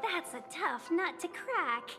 That's a tough nut to crack.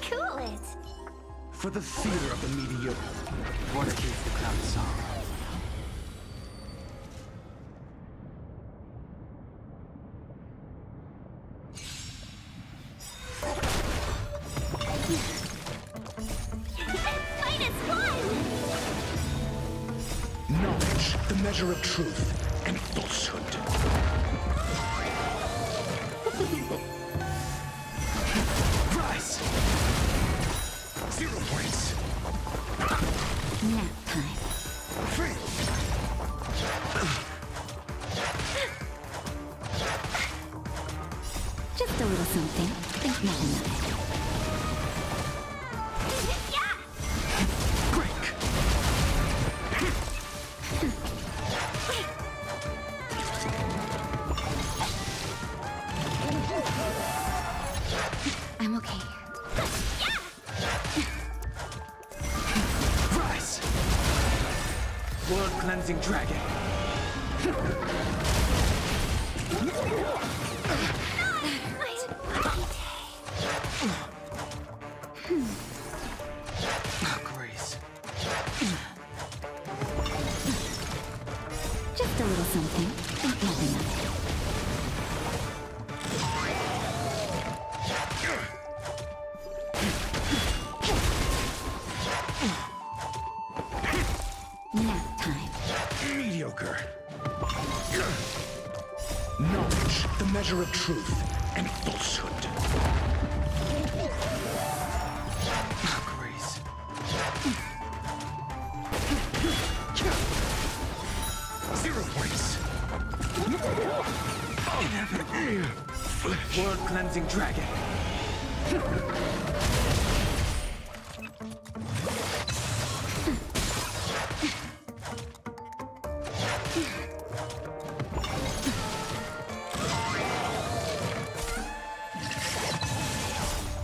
Cool it! For the theater of the mediocre. What keeps the crowd song? Knowledge, the measure of truth and falsehood. Rise! 0 points. Nap time. Free. Just a little something. Think nothing of it. Break. I'm okay. Rise! World cleansing dragon. Grace. Just a little something. Think nothing of it. Nap time. Mediocre. Knowledge, the measure of truth and falsehood. Grace. 0 points. World cleansing dragon.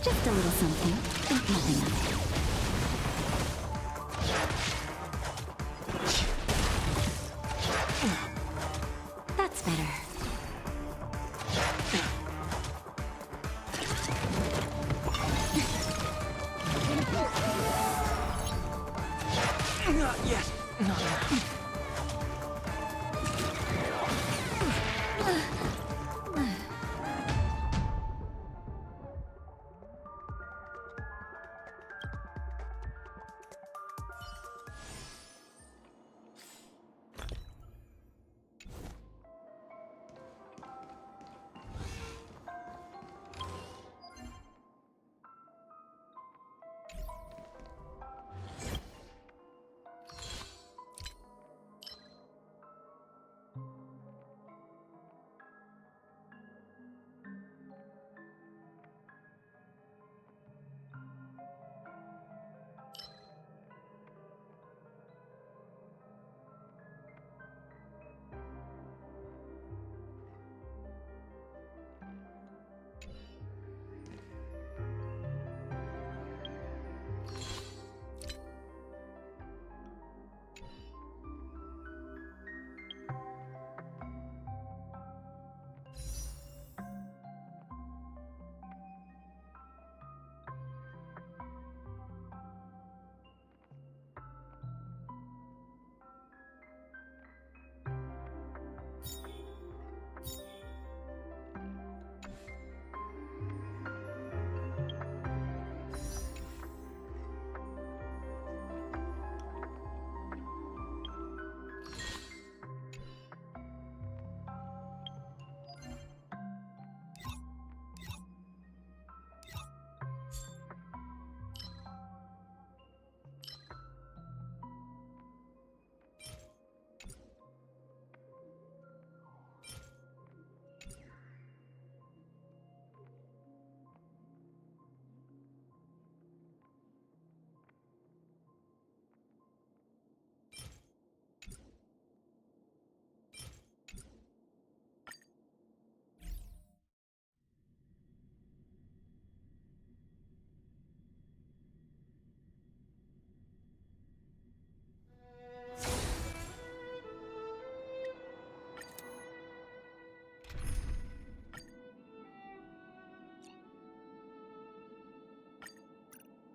Just a little something. Think nothing of it. That's better. Not yet. Not now.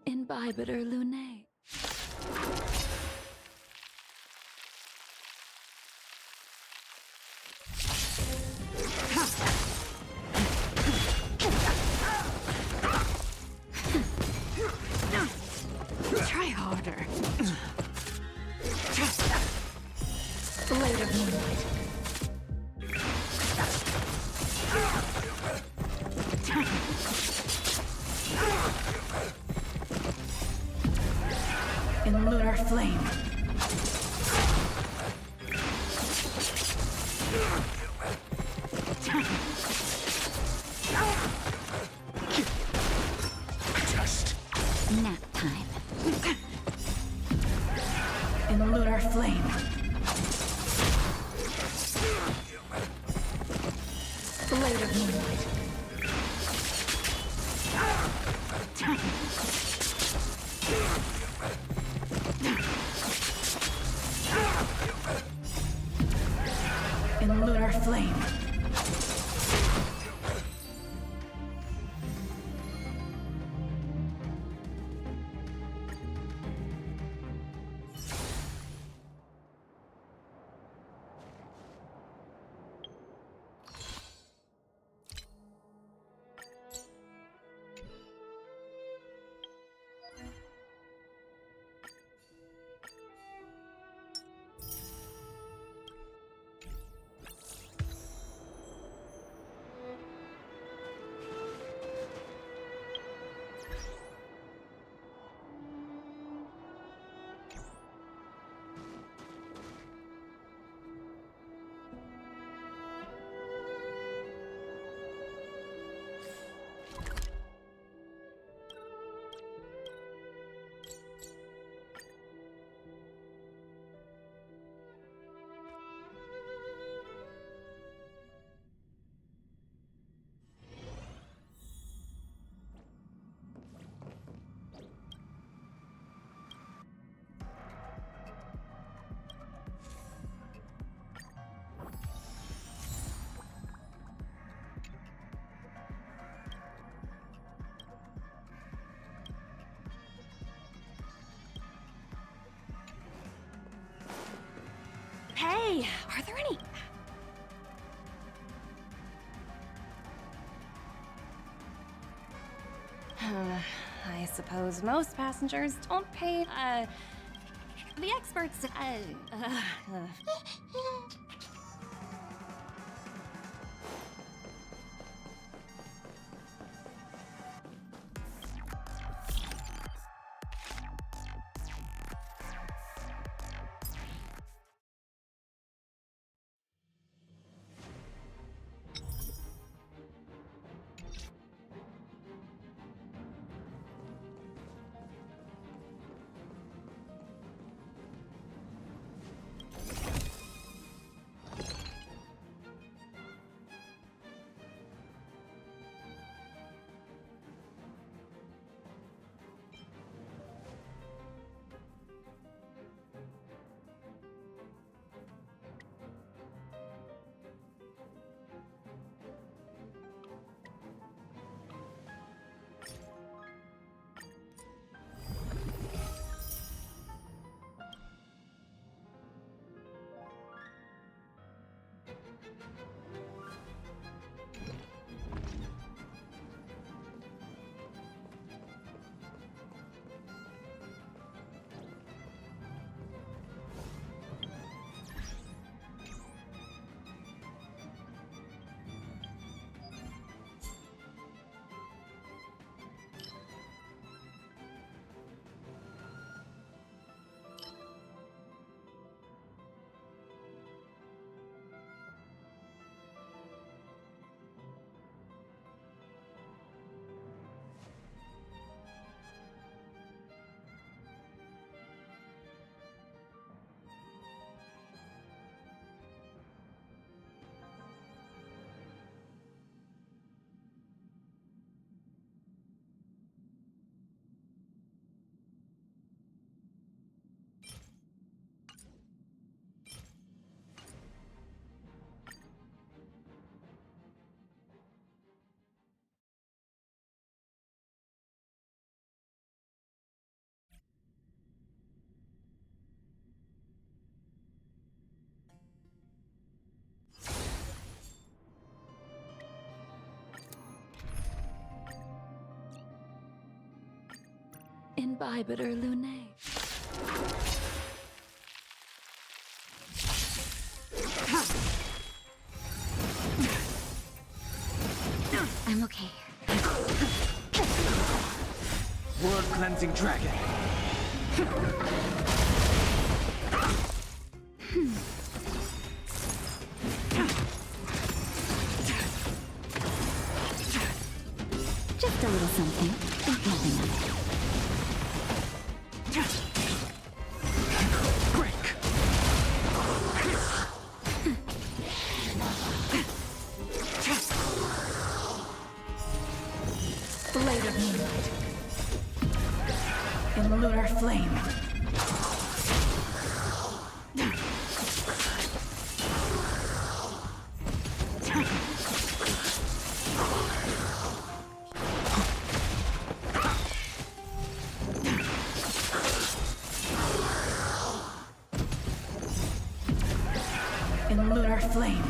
Imbibiter Lunae. Try harder. Blade of Moonlight. In lunar flame. Just Nap time. In lunar flame. Blade of Moonlight. In lunar flame. Hey, are there any... I suppose most passengers don't pay, the experts, Imbibiter Lunae. I'm okay. World cleansing dragon. Just a little something. Think nothing of it. Break. Blade of moonlight. In lunar flame. In lunar flame.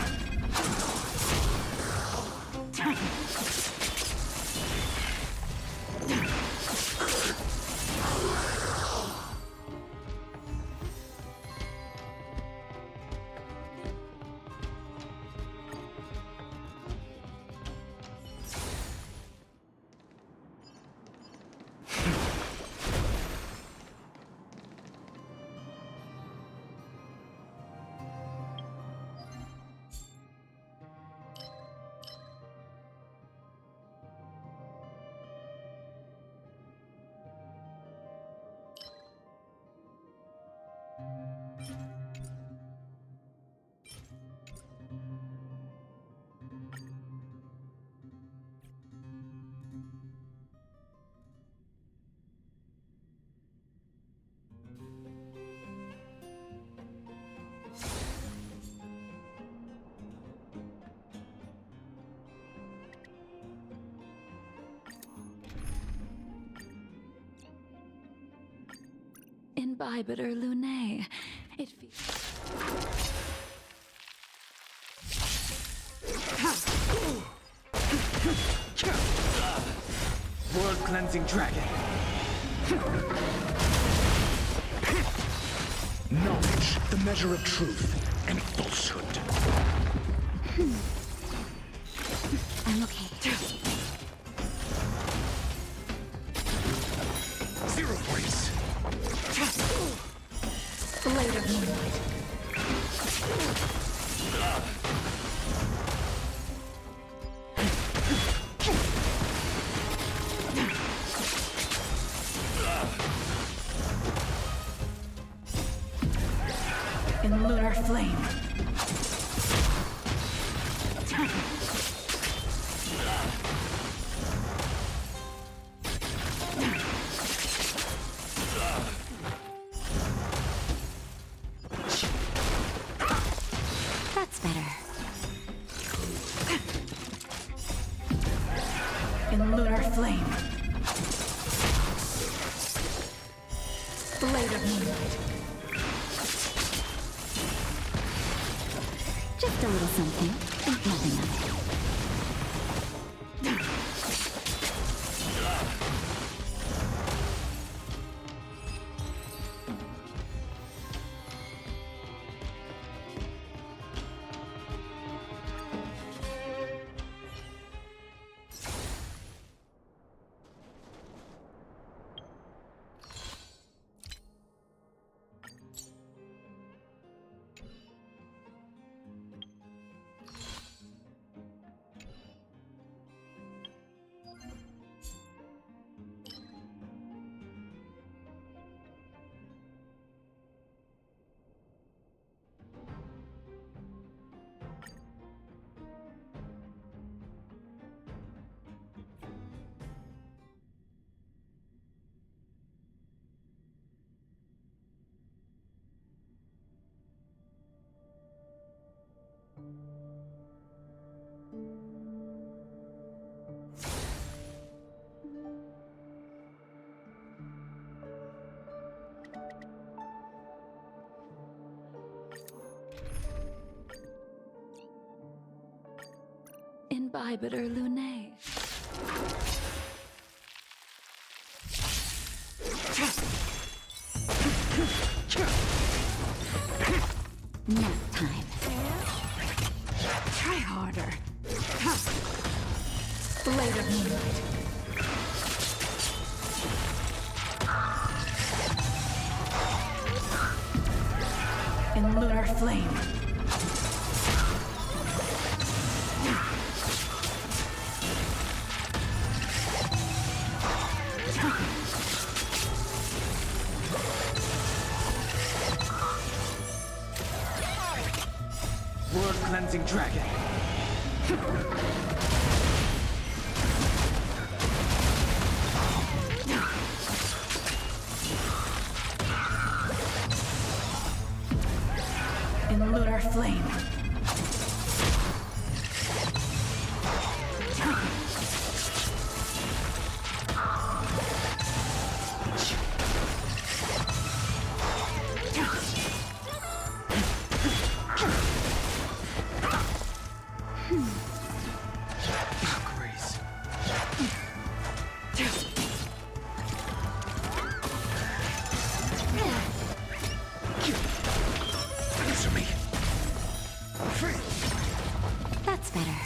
Imbibiter Lunae. It feels... World cleansing dragon. Knowledge, the measure of truth and falsehood. I'm okay. Zero points. Blade of moonlight. In lunar flame. That's better. In lunar flame. Blade of moonlight. Just a little something. Think nothing of it. Imbibiter lunae. Nap time. Try harder. Blade of moonlight. In lunar flame. World cleansing dragon. In lunar flame. Grace. Answer me. That's better.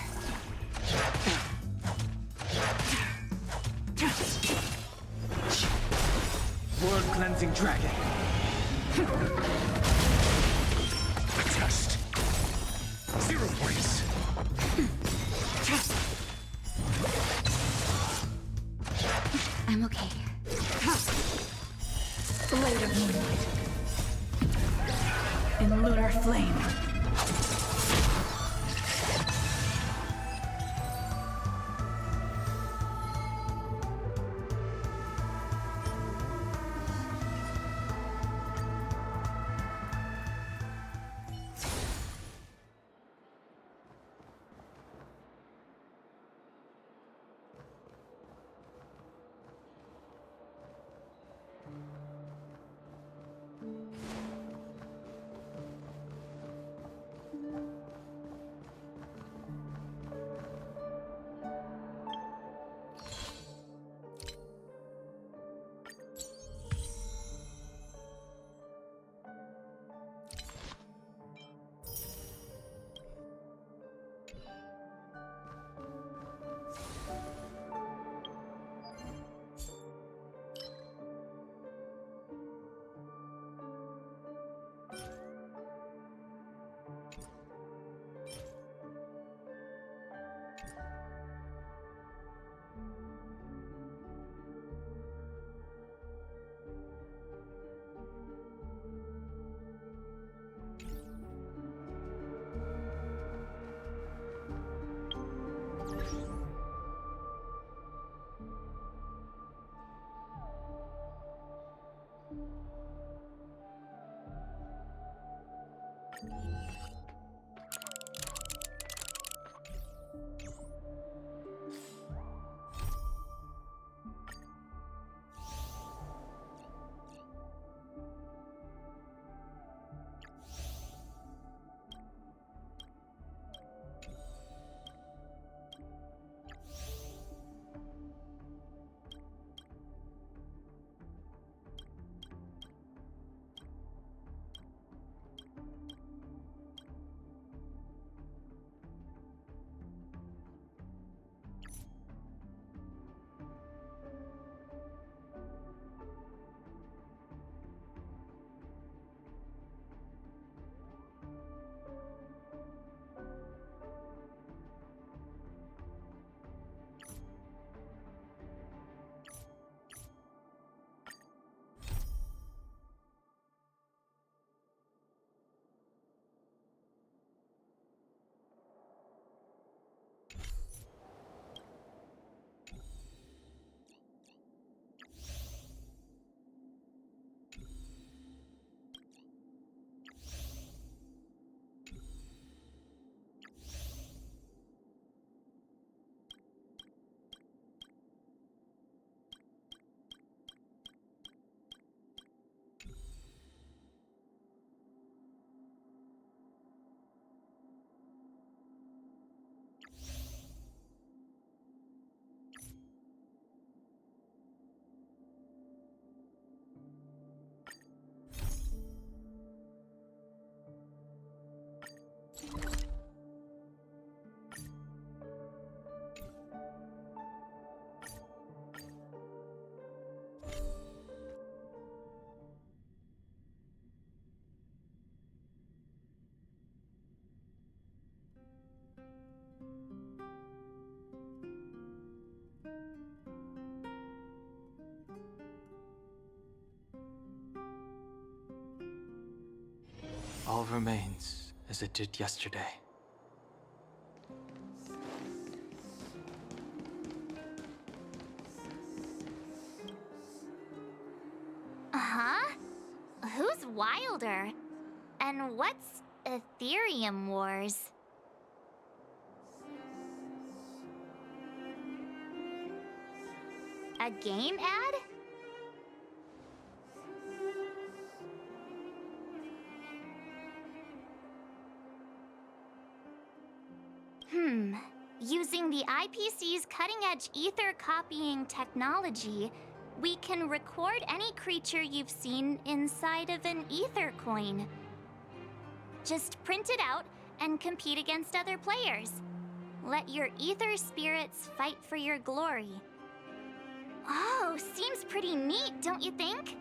World cleansing dragon. A test. 0 points. I'm okay. Blade of moonlight. In lunar flame. All remains as it did yesterday. Huh? Who's Wilder? And what's Aetherium Wars? A game ad? Using the IPC's cutting-edge ether copying technology, we can record any creature you've seen inside of an ether coin. Just print it out and compete against other players. Let your ether spirits fight for your glory. Oh, seems pretty neat, don't you think?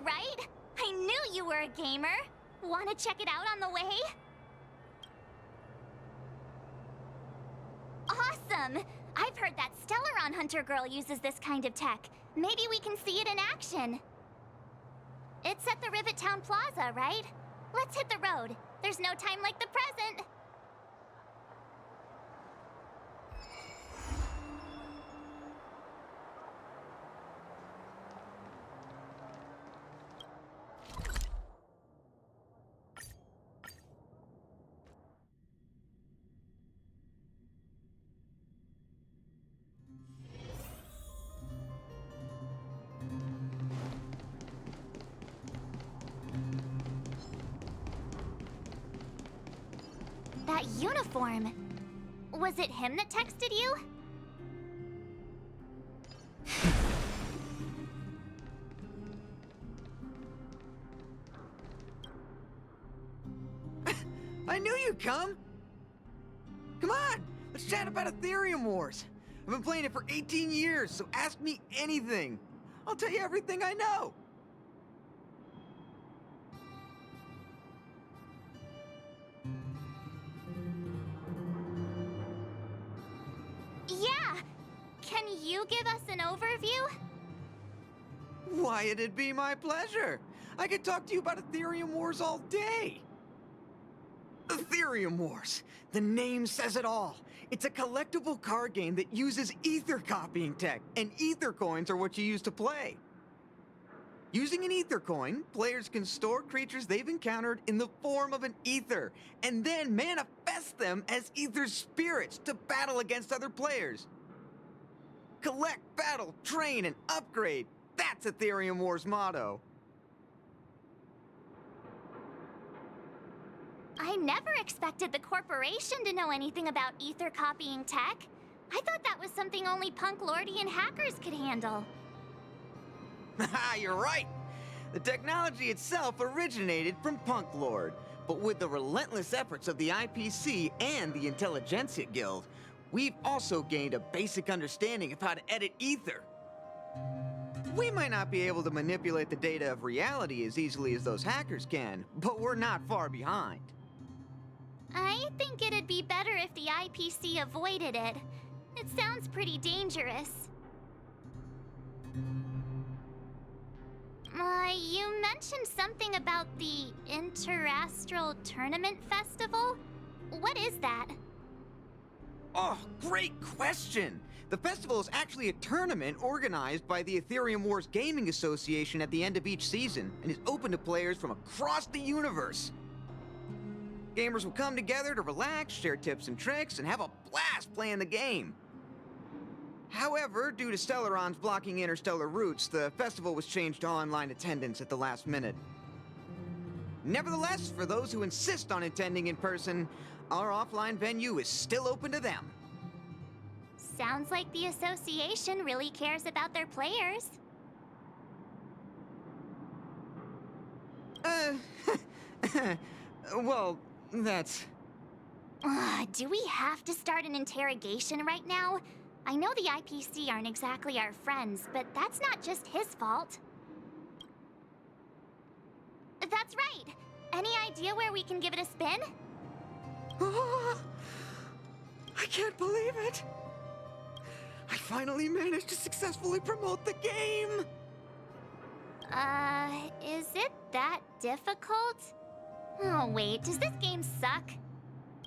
Right? I knew you were a gamer. Wanna check it out on the way? Awesome! I've heard that Stellaron Hunter girl uses this kind of tech. Maybe we can see it in action. It's at the Rivet Town Plaza, right? Let's hit the road. There's no time like the present. That uniform. Was it him that texted you? I knew you'd come! Come on! Let's chat about Aetherium Wars! I've been playing it for 18 years, so ask me anything! I'll tell you everything I know! Yeah! Can you give us an overview? What? Why, it'd be my pleasure. I could talk to you about Aetherium Wars all day. Aetherium Wars. The name says it all. It's a collectible card game that uses ether copying tech, and ether coins are what you use to play. Using an ether coin, players can store creatures they've encountered in the form of an ether, and then manifest them as ether spirits to battle against other players. Collect, battle, train, and upgrade. That's Aetherium Wars' motto. I never expected the corporation to know anything about ether copying tech. I thought that was something only punk Lordian hackers could handle. Haha, you're right. The technology itself originated from Punk Lord, but with the relentless efforts of the IPC and the Intelligentsia Guild, we've also gained a basic understanding of how to edit ether. We might not be able to manipulate the data of reality as easily as those hackers can, but we're not far behind. I think it'd be better if the IPC avoided it. It sounds pretty dangerous. You mentioned something about the Interastral Tournament Festival? What is that? Oh, great question! The festival is actually a tournament organized by the Aetherium Wars Gaming Association at the end of each season, and is open to players from across the universe. Gamers will come together to relax, share tips and tricks, and have a blast playing the game. However, due to Stellarons blocking interstellar routes, the festival was changed to online attendance at the last minute. Nevertheless, for those who insist on attending in person, our offline venue is still open to them. Sounds like the association really cares about their players. Well, that's... Do we have to start an interrogation right now? I know the IPC aren't exactly our friends, but that's not just his fault. That's right! Any idea where we can give it a spin? I can't believe it! I finally managed to successfully promote the game! Is it that difficult? Oh wait, does this game suck?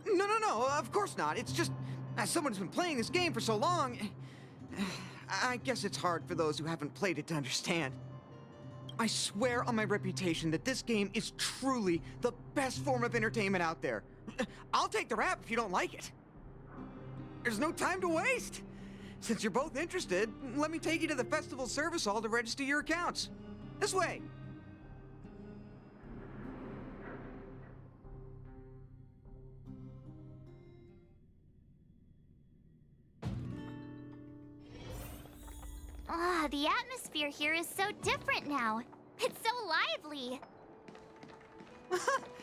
No, of course not. It's just, as someone who's been playing this game for so long, I guess it's hard for those who haven't played it to understand. I swear on my reputation that this game is truly the best form of entertainment out there. I'll take the rap if you don't like it. There's no time to waste. Since you're both interested, let me take you to the festival service hall to register your accounts. This way. The atmosphere here is so different now. It's so lively.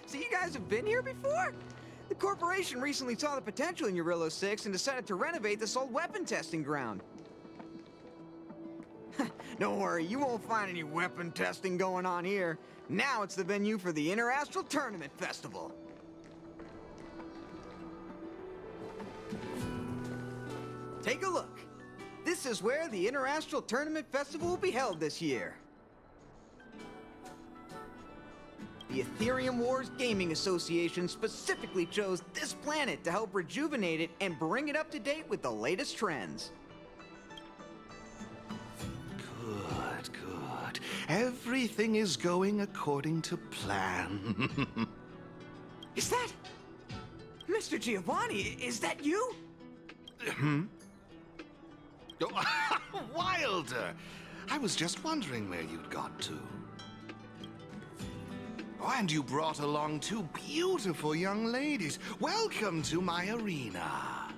So you guys have been here before? The corporation recently saw the potential in Eurillo 6 and decided to renovate this old weapon testing ground. Don't worry, you won't find any weapon testing going on here. Now it's the venue for the Interastral Tournament Festival. Take a look. This is where the Interastral Tournament Festival will be held this year. The Aetherium Wars Gaming Association specifically chose this planet to help rejuvenate it and bring it up to date with the latest trends. Good. Everything is going according to plan. Is that... Mr. Giovanni, is that you? Oh, Wilder! I was just wondering where you'd got to. Oh, and you brought along two beautiful young ladies. Welcome to my arena.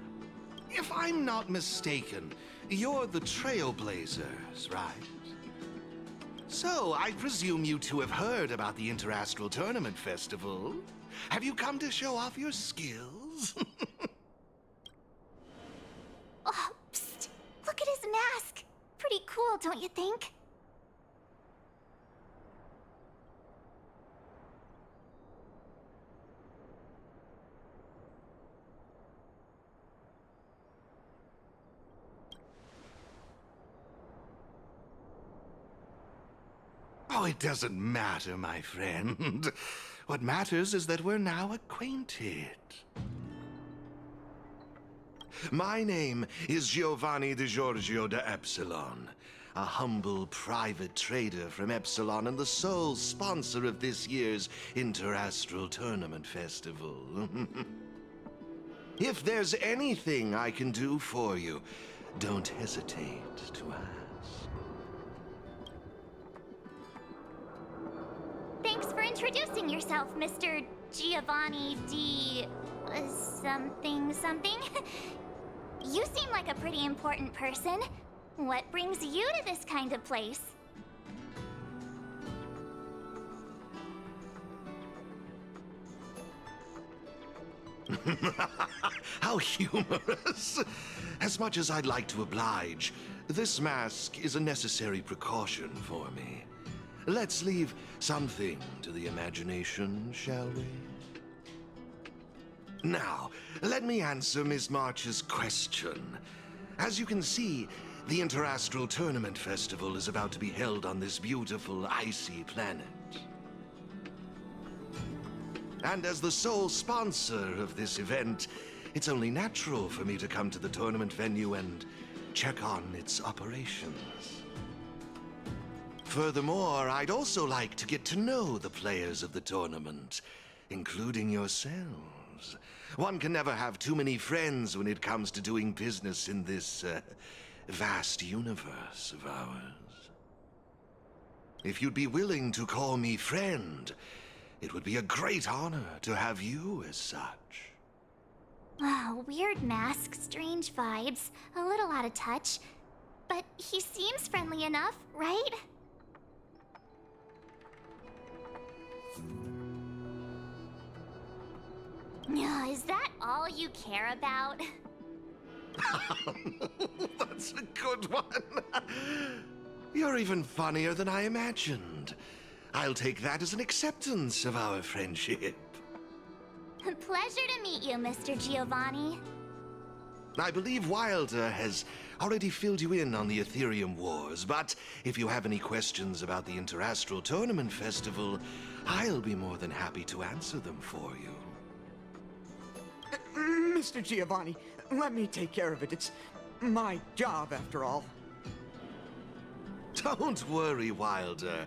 If I'm not mistaken, you're the Trailblazers, right? So, I presume you two have heard about the Interastral Tournament Festival. Have you come to show off your skills? Oh, psst! Look at his mask! Pretty cool, don't you think? Oh, it doesn't matter, my friend. What matters is that we're now acquainted. My name is Giovanni Di Giorgio de Epsilon, a humble private trader from Epsilon and the sole sponsor of this year's Interastral Tournament Festival. If there's anything I can do for you, don't hesitate to ask. Thanks for introducing yourself, Mr. Giovanni D. Something something. You seem like a pretty important person. What brings you to this kind of place? How humorous! As much as I'd like to oblige, this mask is a necessary precaution for me. Let's leave something to the imagination, shall we? Now, let me answer Ms. March's question. As you can see, the Interastral Tournament Festival is about to be held on this beautiful, icy planet. And as the sole sponsor of this event, it's only natural for me to come to the tournament venue and check on its operations. Furthermore, I'd also like to get to know the players of the tournament, including yourselves. One can never have too many friends when it comes to doing business in this vast universe of ours. If you'd be willing to call me friend, it would be a great honor to have you as such. Wow, weird mask, strange vibes, a little out of touch. But he seems friendly enough, right? Is that all you care about? That's a good one. You're even funnier than I imagined. I'll take that as an acceptance of our friendship. Pleasure to meet you, Mr. Giovanni. I believe Wilder has already filled you in on the Aetherium Wars, but if you have any questions about the Interastral Tournament Festival, I'll be more than happy to answer them for you. Mr. Giovanni, let me take care of it. It's my job, after all. Don't worry, Wilder.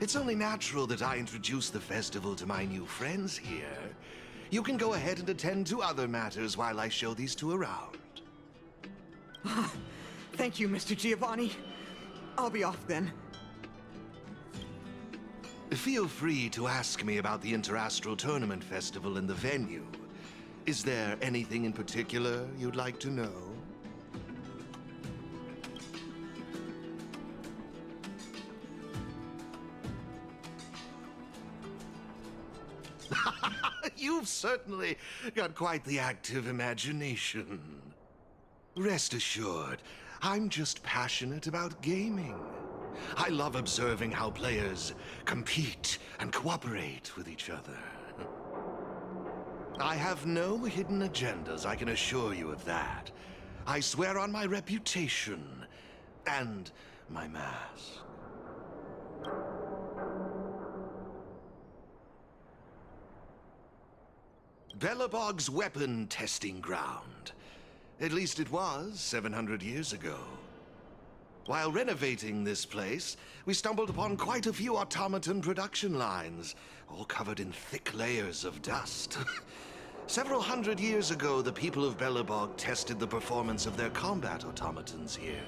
It's only natural that I introduce the festival to my new friends here. You can go ahead and attend to other matters while I show these two around. Thank you, Mr. Giovanni. I'll be off then. Feel free to ask me about the Interastral Tournament Festival and the venue. Is there anything in particular you'd like to know? You've certainly got quite the active imagination. Rest assured, I'm just passionate about gaming. I love observing how players compete and cooperate with each other. I have no hidden agendas, I can assure you of that. I swear on my reputation and my mask. Belobog's weapon testing ground. At least it was 700 years ago. While renovating this place, we stumbled upon quite a few automaton production lines, all covered in thick layers of dust. Several hundred years ago, the people of Belobog tested the performance of their combat automatons here.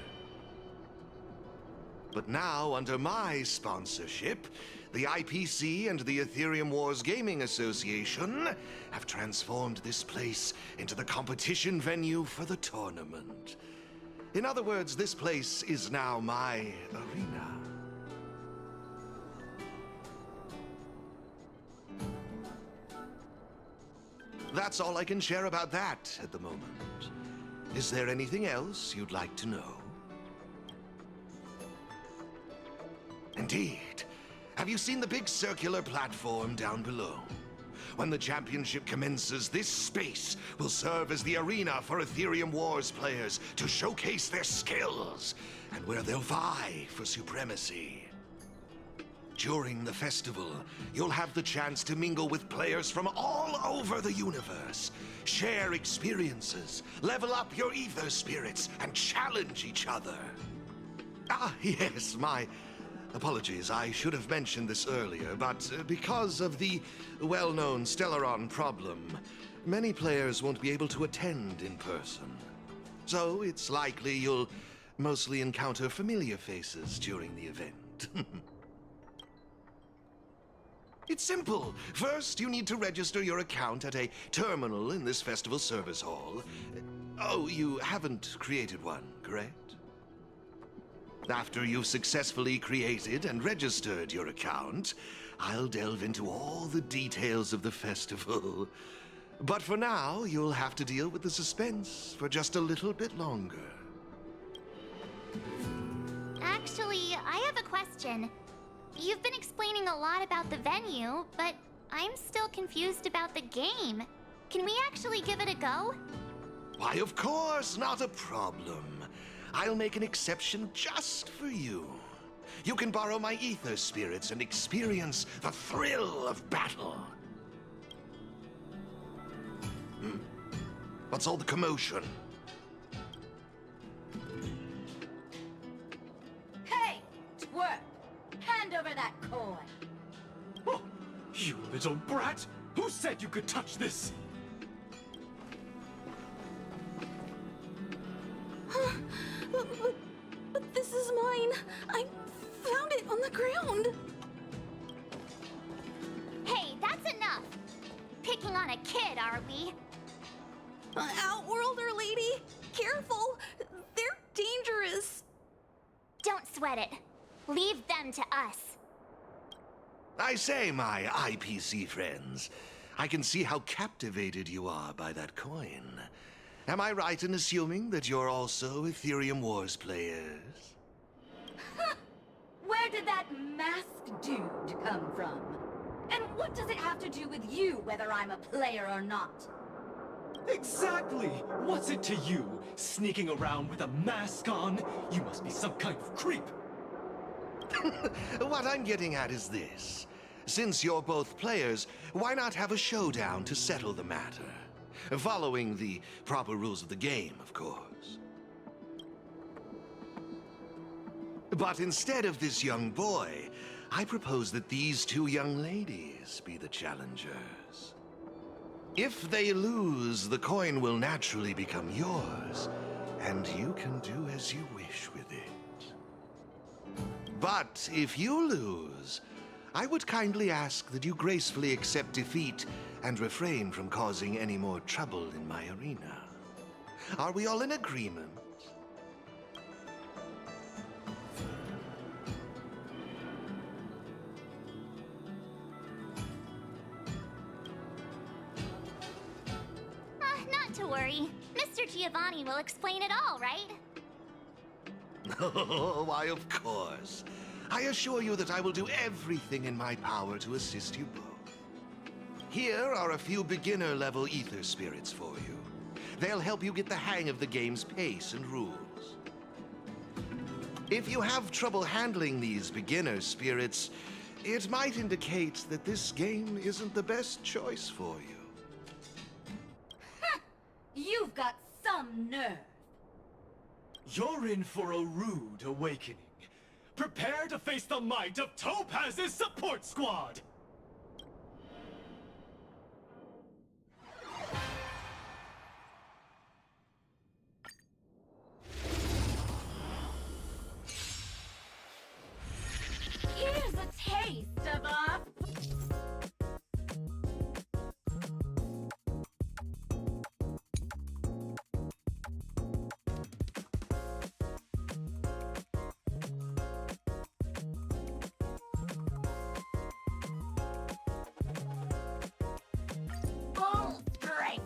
But now, under my sponsorship, the IPC and the Aetherium Wars Gaming Association have transformed this place into the competition venue for the tournament. In other words, this place is now my arena. That's all I can share about that at the moment. Is there anything else you'd like to know? Indeed. Have you seen the big circular platform down below? When the championship commences, this space will serve as the arena for Aetherium Wars players to showcase their skills, and where they'll vie for supremacy. During the festival, you'll have the chance to mingle with players from all over the universe, share experiences, level up your ether spirits, and challenge each other. Ah, yes, my apologies. I should have mentioned this earlier, but because of the well-known Stellaron problem, many players won't be able to attend in person. So it's likely you'll mostly encounter familiar faces during the event. It's simple. First, you need to register your account at a terminal in this festival service hall. Oh, you haven't created one, correct? After you've successfully created and registered your account, I'll delve into all the details of the festival. But for now, you'll have to deal with the suspense for just a little bit longer. Actually, I have a question. You've been explaining a lot about the venue, but I'm still confused about the game. Can we actually give it a go? Why, of course, not a problem. I'll make an exception just for you. You can borrow my ether spirits and experience the thrill of battle. What's all the commotion? Hey, twerp! Hand over that coin! Oh, you little brat! Who said you could touch this? But this is mine. I found it on the ground. Hey, that's enough! Picking on a kid, are we? Outworlder lady, careful. They're dangerous. Don't sweat it. Leave them to us. I say, my IPC friends, I can see how captivated you are by that coin. Am I right in assuming that you're also Aetherium Wars players? Where did that masked dude come from? And what does it have to do with you, whether I'm a player or not? Exactly! What's it to you, sneaking around with a mask on? You must be some kind of creep. What I'm getting at is this. Since you're both players, why not have a showdown to settle the matter? Following the proper rules of the game, of course. But instead of this young boy, I propose that these two young ladies be the challengers. If they lose, the coin will naturally become yours, and you can do as you wish with it. But if you lose, I would kindly ask that you gracefully accept defeat and refrain from causing any more trouble in my arena. Are we all in agreement? Not to worry. Mr. Giovanni will explain it all, right? Oh, why, of course. I assure you that I will do everything in my power to assist you both. Here are a few beginner-level ether spirits for you. They'll help you get the hang of the game's pace and rules. If you have trouble handling these beginner spirits, it might indicate that this game isn't the best choice for you. You've got some nerve. You're in for a rude awakening. Prepare to face the might of Topaz's support squad! Here's a taste of our... full strength.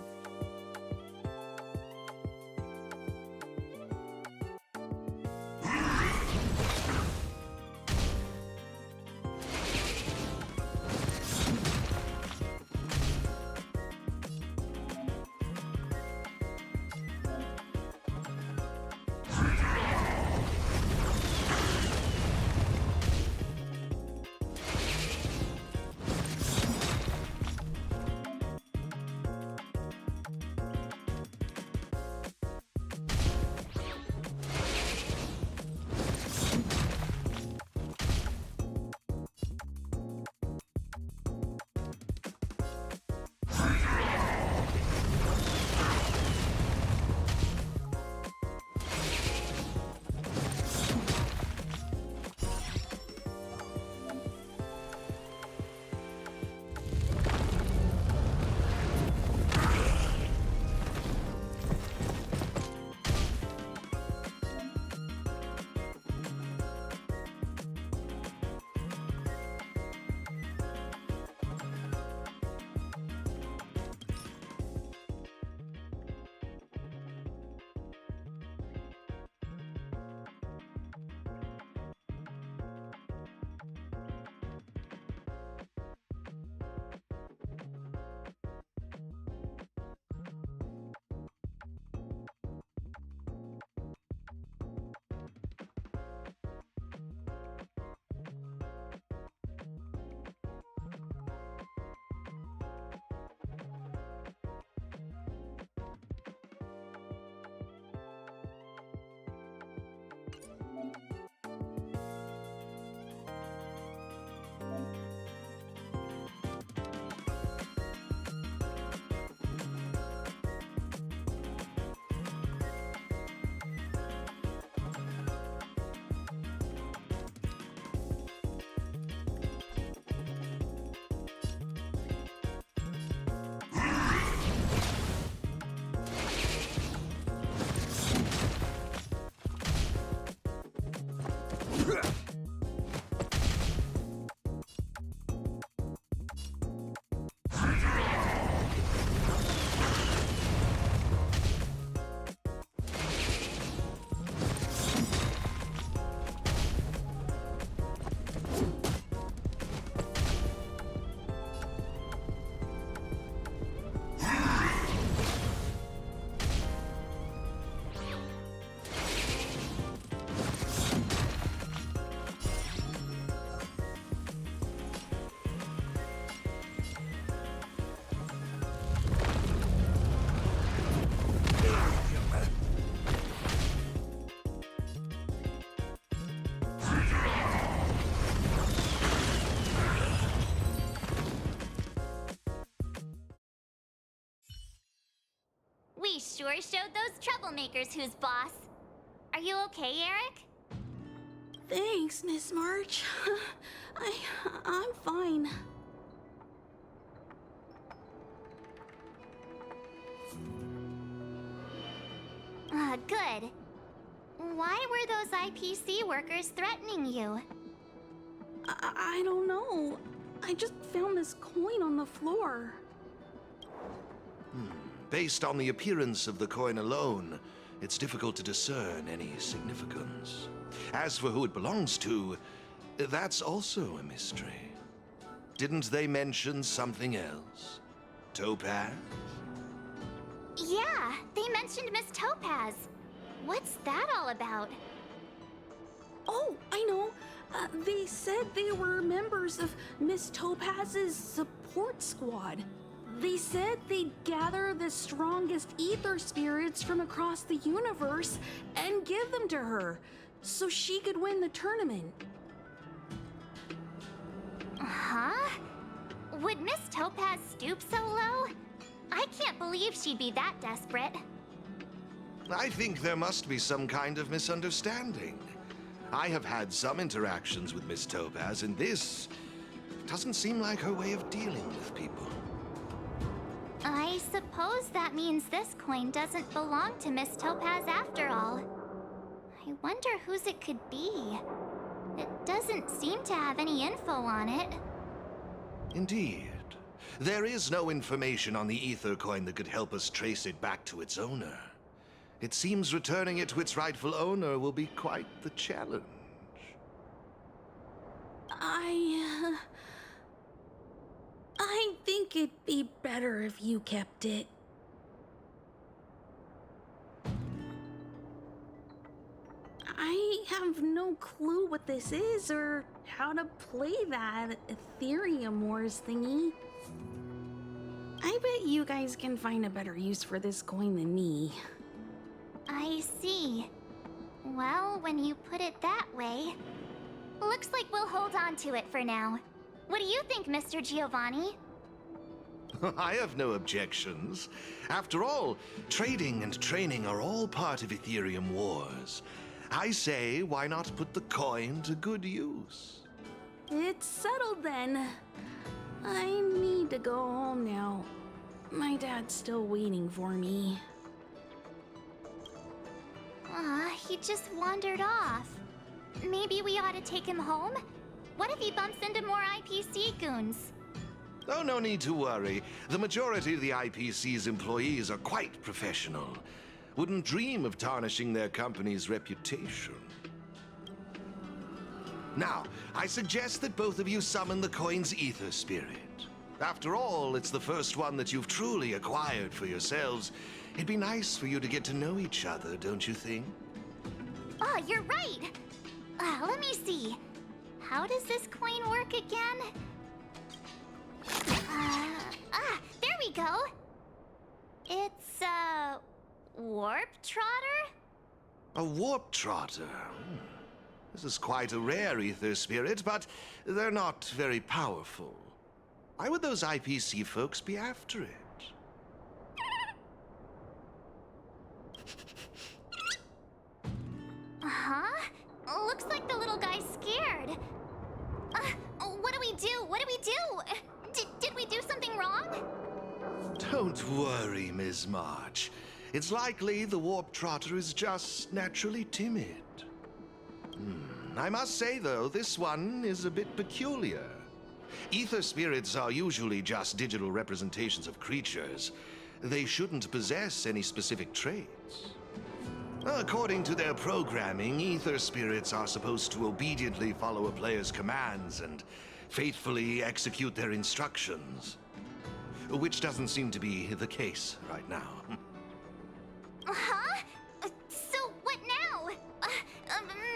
sure showed those troublemakers who's boss. Are you okay, Eric? Thanks, Miss March. I'm fine. Good. Why were those IPC workers threatening you? I don't know. I just found this coin on the floor. Based on the appearance of the coin alone, it's difficult to discern any significance. As for who it belongs to, that's also a mystery. Didn't they mention something else? Topaz? Yeah, they mentioned Miss Topaz. What's that all about? Oh, I know. They said they were members of Miss Topaz's support squad. They said they'd gather the strongest ether spirits from across the universe and give them to her so she could win the tournament. Huh? Would Miss Topaz stoop so low? I can't believe she'd be that desperate. I think there must be some kind of misunderstanding. I have had some interactions with Miss Topaz, and this doesn't seem like her way of dealing with people. I suppose that means this coin doesn't belong to Miss Topaz after all. I wonder whose it could be. It doesn't seem to have any info on it. Indeed. There is no information on the ether coin that could help us trace it back to its owner. It seems returning it to its rightful owner will be quite the challenge. I think it'd be better if you kept it. I have no clue what this is or how to play that Aetherium Wars thingy. I bet you guys can find a better use for this coin than me. I see. Well, when you put it that way, looks like we'll hold on to it for now. What do you think, Mr. Giovanni? I have no objections. After all, trading and training are all part of Aetherium Wars. I say, why not put the coin to good use? It's settled then. I need to go home now. My dad's still waiting for me. He just wandered off. Maybe we ought to take him home? What if he bumps into more IPC goons? Oh, no need to worry. The majority of the IPC's employees are quite professional. Wouldn't dream of tarnishing their company's reputation. Now, I suggest that both of you summon the coin's ether spirit. After all, it's the first one that you've truly acquired for yourselves. It'd be nice for you to get to know each other, don't you think? Oh, you're right! Let me see. How does this coin work again? There we go! It's a warp trotter? A warp trotter? This is quite a rare ether spirit, but they're not very powerful. Why would those IPC folks be after it? Huh? Looks like the little guy's scared. What do we do? What do we do? Did we do something wrong? Don't worry, Ms. March. It's likely the warp trotter is just naturally timid. I must say, though, this one is a bit peculiar. Ether spirits are usually just digital representations of creatures. They shouldn't possess any specific traits. According to their programming, ether spirits are supposed to obediently follow a player's commands and faithfully execute their instructions. Which doesn't seem to be the case right now. Huh? So what now?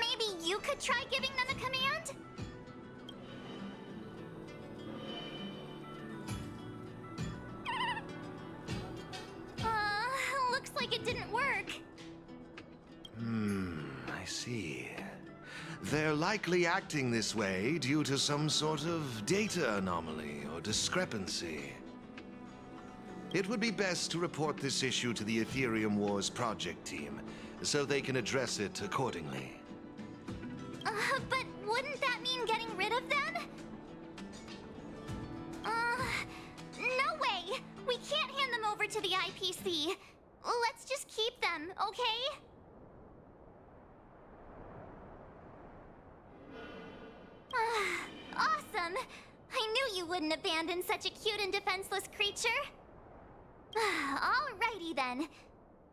Maybe you could try giving them a command? Looks like it didn't work. I see. They're likely acting this way due to some sort of data anomaly or discrepancy. It would be best to report this issue to the Aetherium Wars project team, so they can address it accordingly. But wouldn't that mean getting rid of them? No way! We can't hand them over to the IPC. Let's just keep them, okay? Awesome! I knew you wouldn't abandon such a cute and defenseless creature. Alrighty then.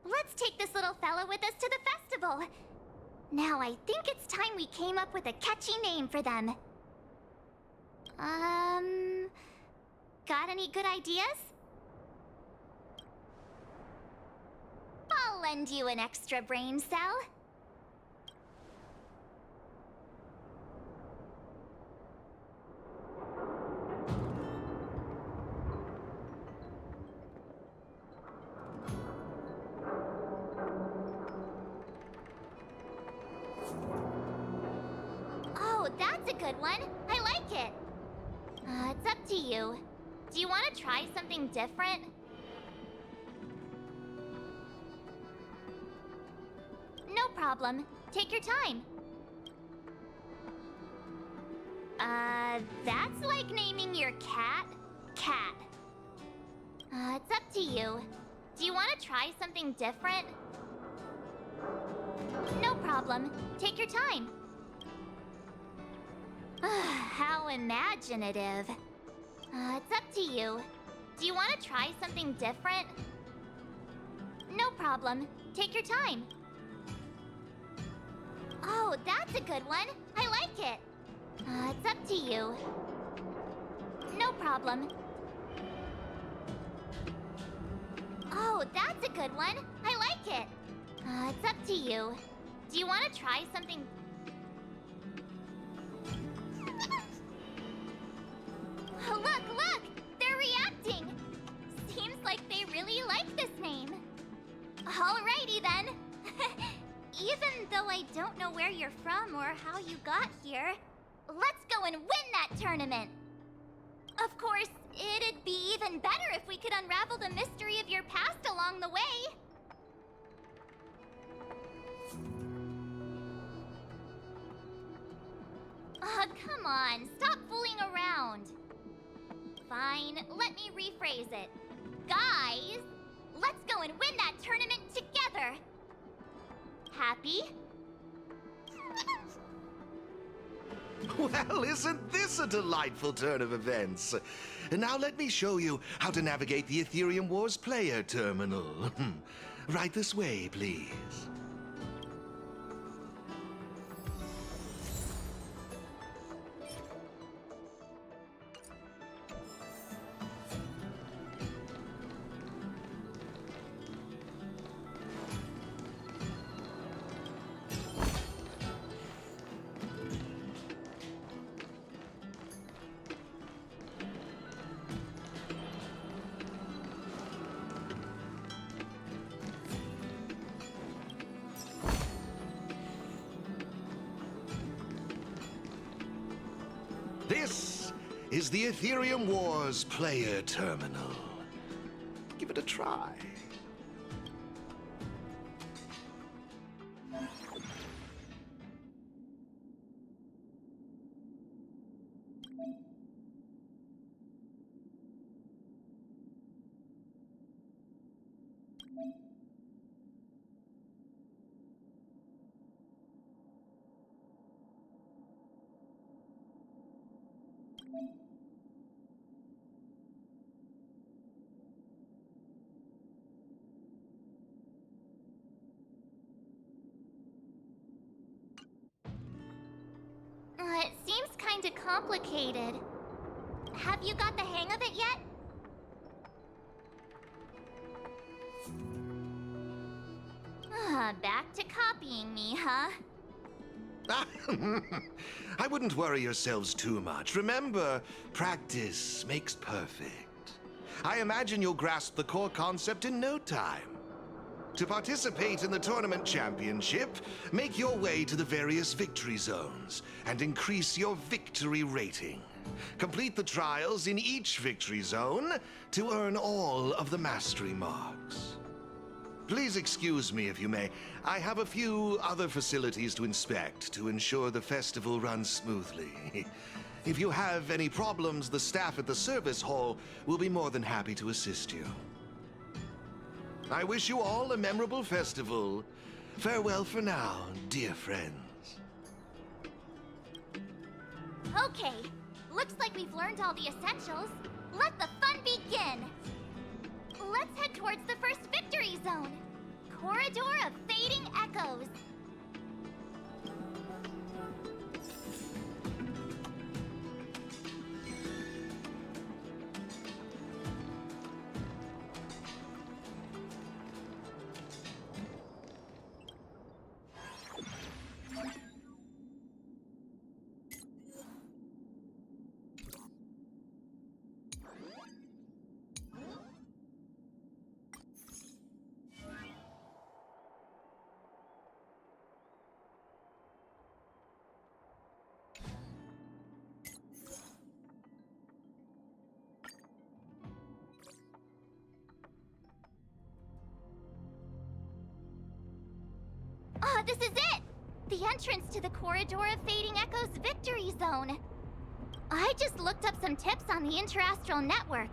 Let's take this little fella with us to the festival. Now I think it's time we came up with a catchy name for them. Got any good ideas? I'll lend you an extra brain cell. Oh, that's a good one. I like it. It's up to you. Do you want to try something different? No problem. Take your time. That's like naming your cat, Cat. It's up to you. Do you want to try something different? No problem. Take your time. How imaginative. It's up to you. Do you want to try something different? No problem. Take your time. Oh, that's a good one. I like it. It's up to you. No problem. Oh, that's a good one. I like it. It's up to you. Do you want to try something? Look, look! They're reacting! Seems like they really like this name. Alrighty then. Even though I don't know where you're from or how you got here, let's go and win that tournament! Of course, it'd be even better if we could unravel the mystery of your past along the way. Come on, stop fooling around. Fine, let me rephrase it. Guys, let's go and win that tournament together. Happy? Well, isn't this a delightful turn of events? Now let me show you how to navigate the Aetherium Wars player terminal. Right this way, please. This is the Aetherium Wars player terminal. Give it a try. It seems kinda complicated. Have you got the hang of it yet? Back to copying me, huh? I wouldn't worry yourselves too much. Remember, practice makes perfect. I imagine you'll grasp the core concept in no time. To participate in the tournament championship, make your way to the various victory zones and increase your victory rating. Complete the trials in each victory zone to earn all of the mastery marks. Please excuse me if you may. I have a few other facilities to inspect to ensure the festival runs smoothly. If you have any problems, the staff at the service hall will be more than happy to assist you. I wish you all a memorable festival. Farewell for now, dear friends. Okay, looks like we've learned all the essentials. Let the fun begin! Let's head towards the first victory zone. Corridor of Fading Echoes. Ah, this is it! The entrance to the Corridor of Fading Echoes Victory Zone. I just looked up some tips on the Interastral Network.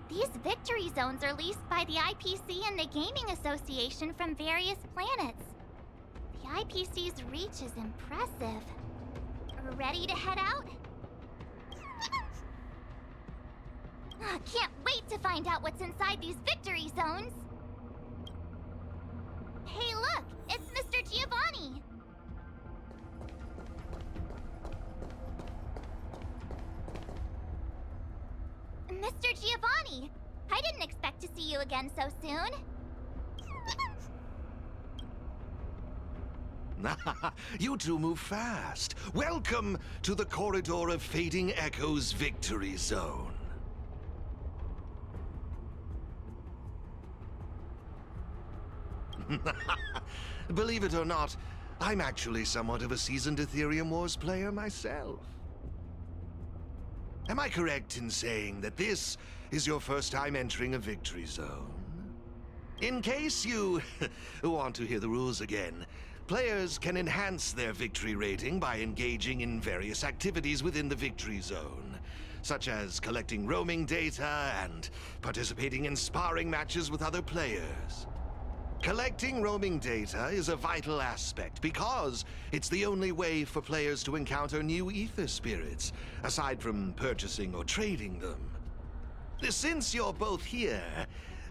These victory zones are leased by the IPC and the Gaming Association from various planets. The IPC's reach is impressive. Ready to head out? Can't wait to find out what's inside these victory zones! Hey look! It's Mr. Giovanni! Mr. Giovanni! I didn't expect to see you again so soon. You two move fast. Welcome to the Corridor of Fading Echoes Victory Zone. Believe it or not, I'm actually somewhat of a seasoned Aetherium Wars player myself. Am I correct in saying that this is your first time entering a victory zone? In case you want to hear the rules again, players can enhance their victory rating by engaging in various activities within the victory zone, such as collecting roaming data and participating in sparring matches with other players. Collecting roaming data is a vital aspect because it's the only way for players to encounter new ether spirits, aside from purchasing or trading them. Since you're both here,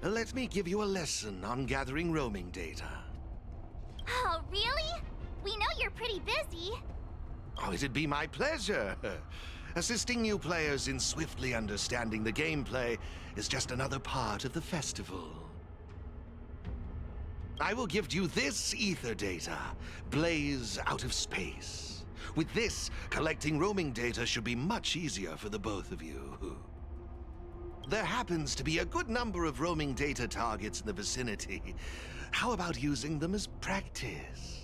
let me give you a lesson on gathering roaming data. Oh, really? We know you're pretty busy. Oh, it'd be my pleasure. Assisting new players in swiftly understanding the gameplay is just another part of the festival. I will give you this ether data, Blaze Out of Space. With this, collecting roaming data should be much easier for the both of you. There happens to be a good number of roaming data targets in the vicinity. How about using them as practice?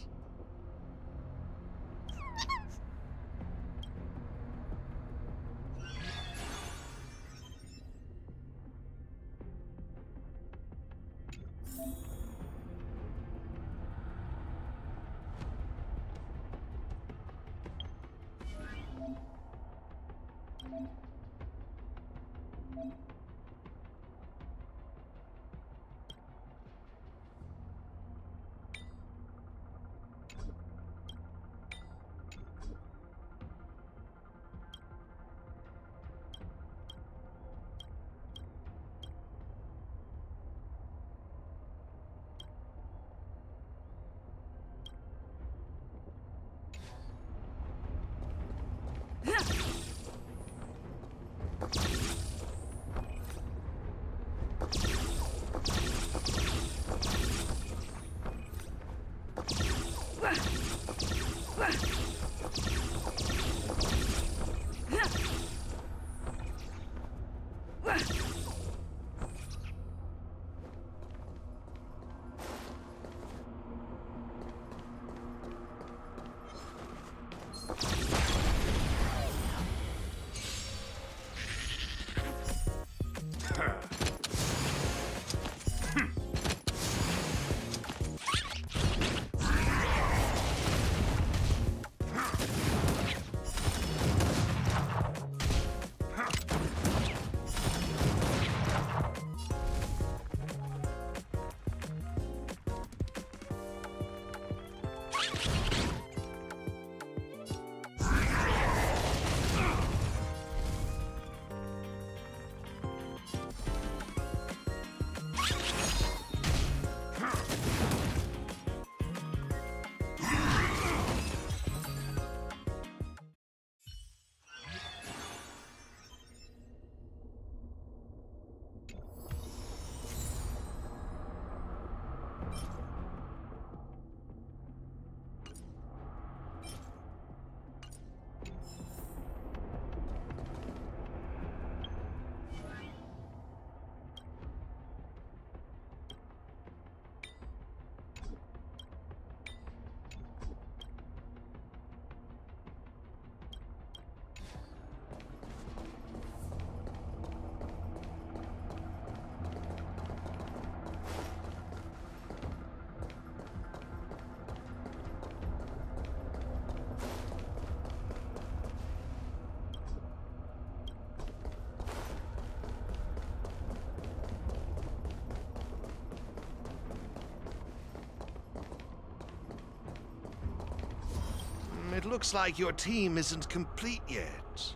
looks like your team isn't complete yet.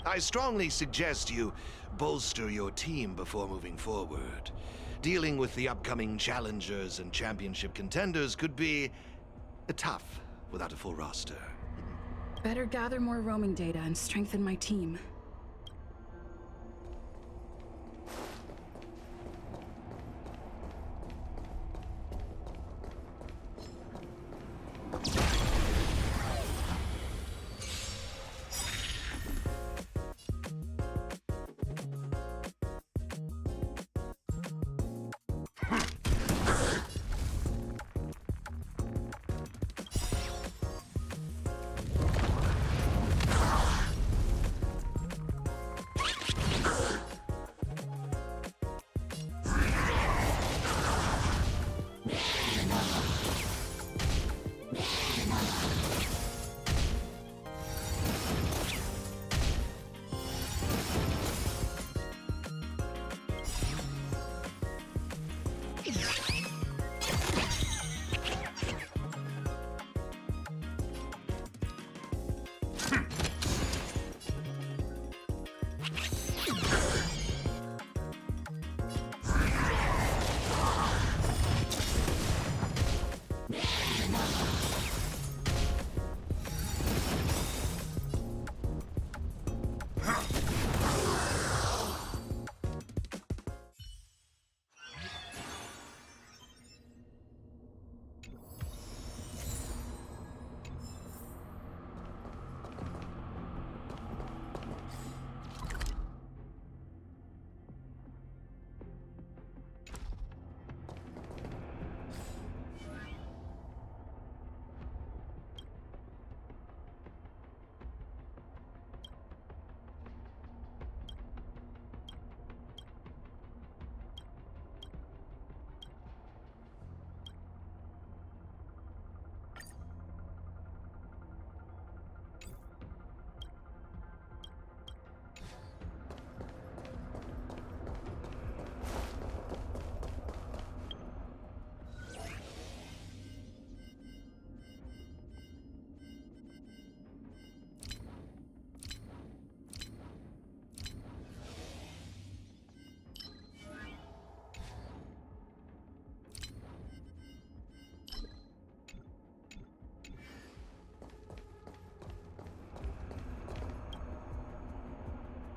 I strongly suggest you bolster your team before moving forward. Dealing with the upcoming challengers and championship contenders could be tough without a full roster. Better gather more roaming data and strengthen my team.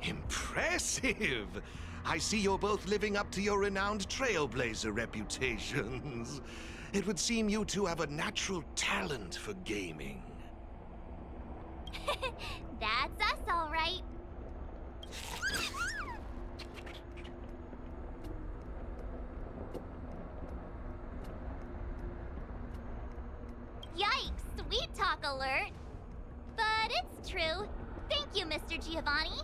Impressive! I see you're both living up to your renowned trailblazer reputations. It would seem you two have a natural talent for gaming. That's us, all right. Yikes, sweet talk alert. But it's true. Thank you, Mr. Giovanni.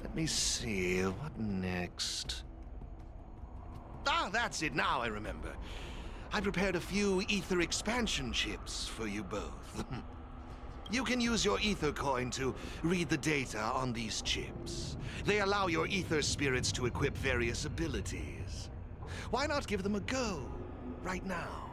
Let me see, what next? Ah, that's it, now I remember. I prepared a few ether expansion chips for you both. You can use your ether coin to read the data on these chips. They allow your ether spirits to equip various abilities. Why not give them a go, right now?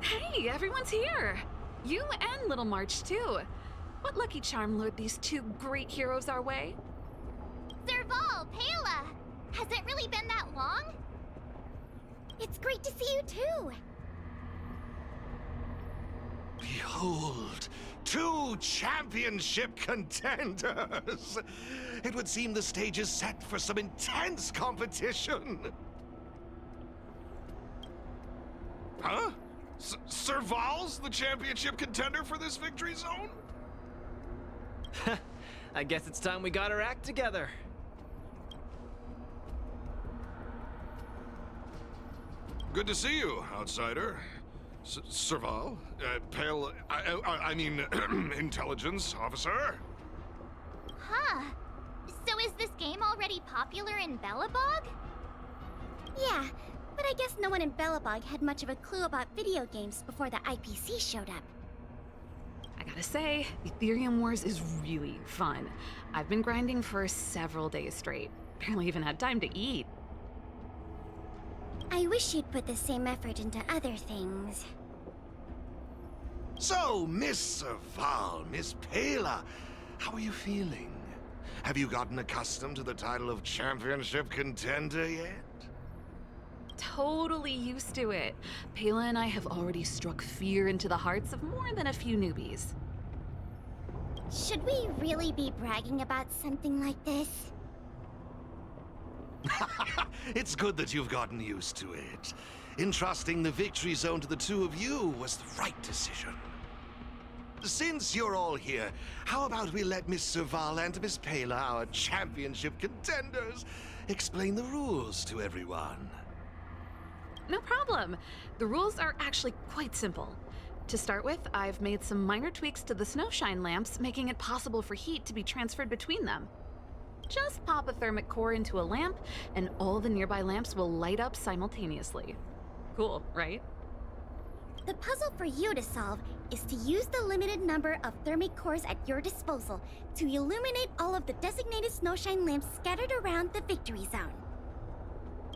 Hey, everyone's here! You and Little March, too. What lucky charm lured these two great heroes our way? Serval, Pela! Has it really been that long? It's great to see you too! Behold, two championship contenders! It would seem the stage is set for some intense competition. Huh? Serval's the championship contender for this victory zone? I guess it's time we got our act together. Good to see you, outsider. Serval? Pale... I mean, intelligence officer? Huh. So is this game already popular in Belobog? Yeah, but I guess no one in Belobog had much of a clue about video games before the IPC showed up. I gotta say, Aetherium Wars is really fun. I've been grinding for several days straight. Barely even had time to eat. I wish you'd put the same effort into other things. So, Miss Serval, Miss Pela, how are you feeling? Have you gotten accustomed to the title of championship contender yet? Totally used to it. Pela and I have already struck fear into the hearts of more than a few newbies. Should we really be bragging about something like this? It's good that you've gotten used to it. Entrusting the victory zone to the two of you was the right decision. Since you're all here, how about we let Miss Serval and Miss Pela, our championship contenders, explain the rules to everyone? No problem. The rules are actually quite simple. To start with, I've made some minor tweaks to the snowshine lamps, making it possible for heat to be transferred between them. Just pop a thermic core into a lamp, and all the nearby lamps will light up simultaneously. Cool, right? The puzzle for you to solve is to use the limited number of thermic cores at your disposal to illuminate all of the designated snowshine lamps scattered around the victory zone.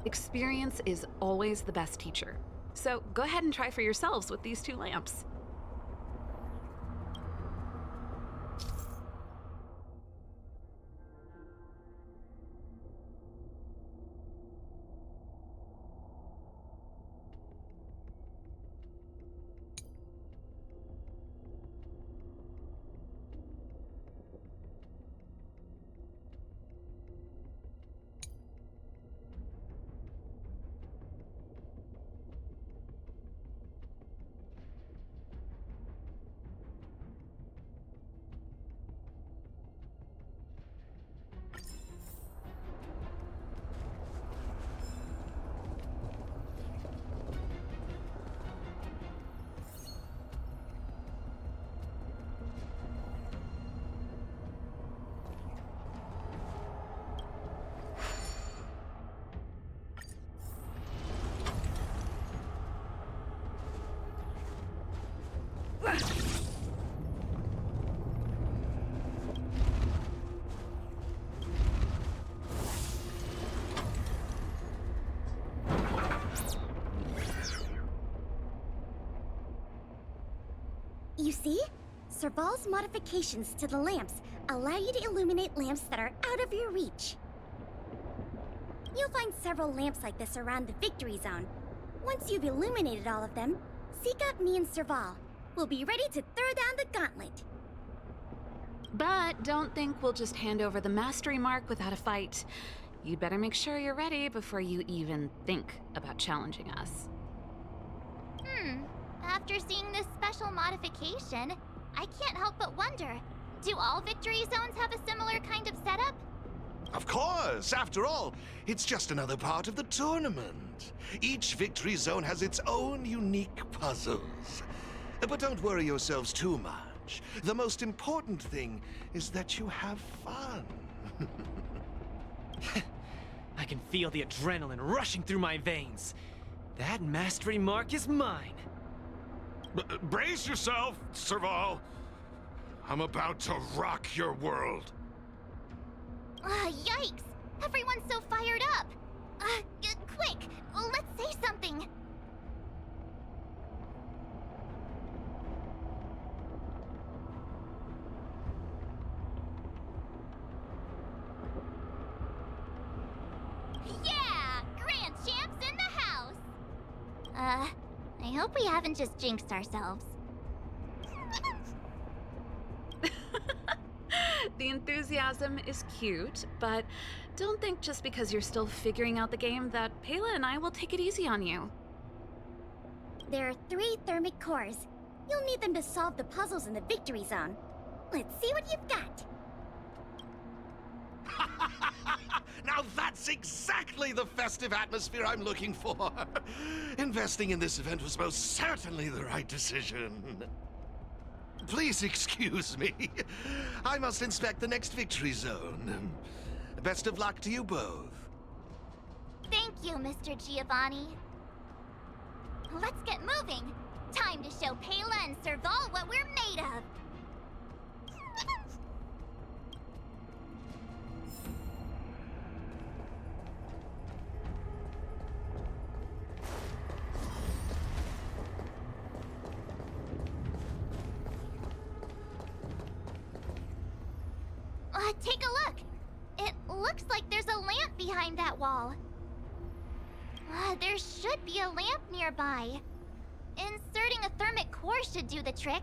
Experience is always the best teacher. So go ahead and try for yourselves with these two lamps. You see? Serval's modifications to the lamps allow you to illuminate lamps that are out of your reach. You'll find several lamps like this around the victory zone. Once you've illuminated all of them, seek out me and Serval. We'll be ready to throw down the gauntlet. But don't think we'll just hand over the mastery mark without a fight. You'd better make sure you're ready before you even think about challenging us. After seeing this special modification, I can't help but wonder, do all victory zones have a similar kind of setup? Of course! After all, it's just another part of the tournament. Each victory zone has its own unique puzzles. But don't worry yourselves too much. The most important thing is that you have fun. I can feel the adrenaline rushing through my veins. That mastery mark is mine. Brace yourself, Serval. I'm about to rock your world. Yikes! Everyone's so fired up! Quick! Let's say something! Yeah! Grand Champs in the house! I hope we haven't just jinxed ourselves. The enthusiasm is cute, but don't think just because you're still figuring out the game that Pela and I will take it easy on you. There are 3 thermic cores. You'll need them to solve the puzzles in the victory zone. Let's see what you've got. Now that's exactly the festive atmosphere I'm looking for. Investing in this event was most certainly the right decision. Please excuse me. I must inspect the next victory zone. Best of luck to you both. Thank you, Mr. Giovanni. Let's get moving. Time to show Pela and Serval what we're made of. Take a look. It looks like there's a lamp behind that wall. There should be a lamp nearby. Inserting a thermic core should do the trick.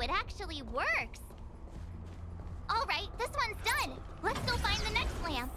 It actually works. All right, this one's done. Let's go find the next lamp.